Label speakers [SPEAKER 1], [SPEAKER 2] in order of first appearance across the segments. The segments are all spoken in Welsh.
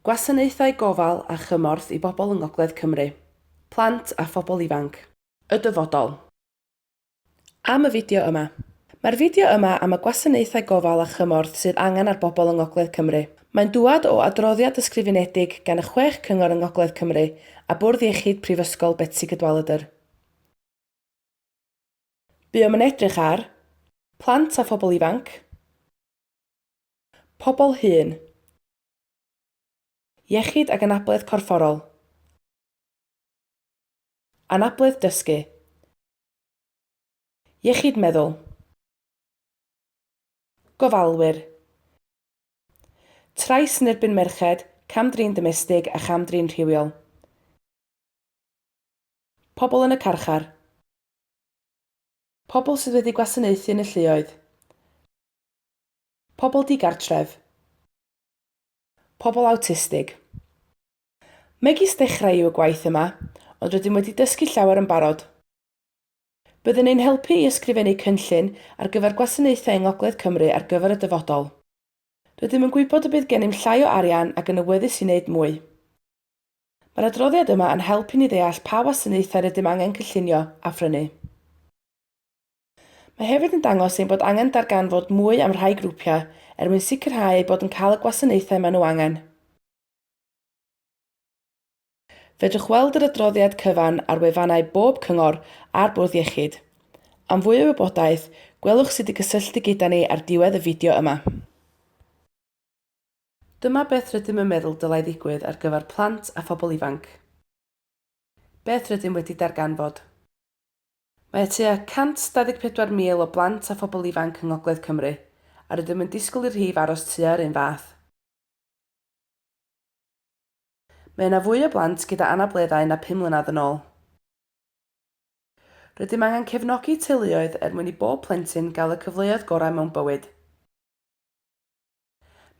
[SPEAKER 1] Gwasanaethau gofal a chymorth I bobl yng Ngogledd Cymru. Plant a phobl ifanc. Y dyfodol. Am y fideo yma. Mae'r fideo yma am y gwasanaethau gofal a chymorth sydd angen ar bobl yng Ngogledd Cymru. Mae'n dŵad o adroddiad ysgrifenedig gan y 6 cyngor yng Ngogledd Cymru a Bwrdd Iechyd Prifysgol Betsi Cadwaladr. Buom yn edrych ar plant a phobl ifanc, pobl hŷn, iechyd ac anabledd corfforol, anabledd dysgu, iechyd meddwl, gofalwyr, trais yn erbyn merched, camdrin domestig a chamdrin rhywiol, pobl yn y carchar, pobl sydd wedi gwasanaethu yn y lluoedd, pobl digartref, pobl awtistig. Megis dechrau yw y gwaith yma, ond rydym wedi dysgu llawer yn barod. Byddwn ni'n helpu I ysgrifennu cynllun ar gyfer gwasanaethau yng Ngogledd Cymru ar gyfer y dyfodol. Rydym yn gwybod y bydd gennym llai o arian ac yn awyddus I wneud mwy. Mae'r adroddiad yma yn helpu ni ddeall pa wasanaethau rydym angen cynllunio a phrynu. Mae hefyd yn dangos ein bod angen darganfod mwy am rhai grwpiau mwyn sicrhau eu bod yn cael y gwasanaethau maen nhw angen. Fedrwch weld yr adroddiad cyfan ar wefannau bob cyngor a'r Bwrdd Iechyd. Am fwy o wybodaeth, gwelwch sut I gysylltu gyda ni ar diwedd y fideo yma. Dyma beth rydym yn meddwl dylai ddigwydd ar gyfer plant a phobl ifanc. Beth rydym wedi darganfod. Mae tua 124,000 o blant a phobl ifanc yng Ngogledd Cymru, a rydym yn disgwyl i'r rhif aros tua'r un fath. Mae yna fwy o blant gyda anableddau na 5 mlynedd yn ôl. Rydym angen cefnogi teuluoedd mwyn I bob plentyn gael y cyfleoedd gorau mewn bywyd.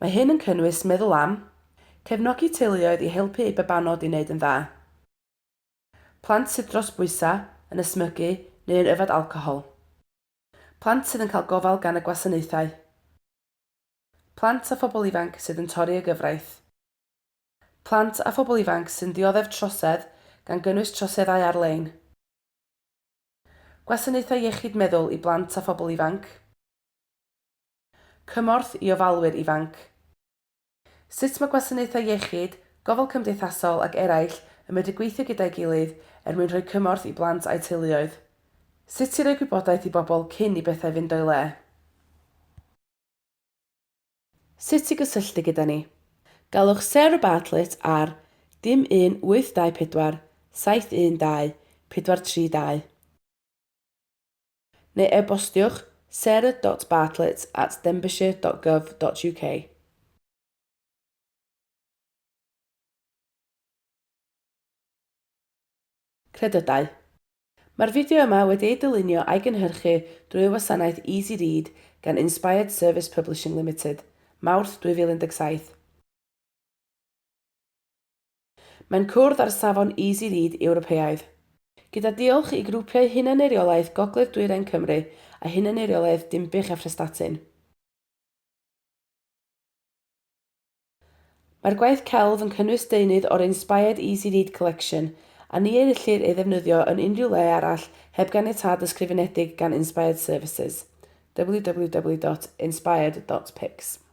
[SPEAKER 1] Mae hyn yn cynnwys meddwl am, cefnogi teuluoedd I helpu eu babanod I wneud yn dda. Plant sydd dros bwysau, yn ysmygu neu yn yfed alcohol. Plant sydd yn cael gofal gan y gwasanaethau. Plant a phobl ifanc sydd yn torri y gyfraith. Plant a phobl ifanc sy'n dioddef trosedd gan gynnwys troseddau ar-lein. Gwasanaethau iechyd meddwl I blant a phobl ifanc. Cymorth I ofalwyr ifanc. Sut mae gwasanaethau iechyd, gofal cymdeithasol ac eraill yn medru gweithio gyda'i gilydd mwyn rhoi cymorth I blant a'u teuluoedd. Sut I roi gwybodaeth I bobl cyn I bethau fynd o'i le. Sut I gysylltu gyda ni. Galwch Sarah Bartlett ar dim 1824 712 432 neu e-bostiwch sarah.bartlett@denbighshire.gov.uk. Credydau. Mae'r fideo yma wedi ei dylunio a'i gynhyrchu drwy wasanaeth Easy Read gan Inspired Service Publishing Limited, Mawrth 2017. Mae'n cwrdd ar safon Easy Read Ewropeaidd. Gyda diolch I grwpiau hunaniriolaeth Gogledd Dwyrain Cymru a hunaniriolaeth Dinbych a Phrestatyn. Mae'r gwaith celf yn cynnwys deunydd o'r Inspired Easy Read Collection a ni ellir ei ddefnyddio yn unrhyw le arall heb ganiatâd ysgrifenedig gan Inspired Services. www.inspired.pics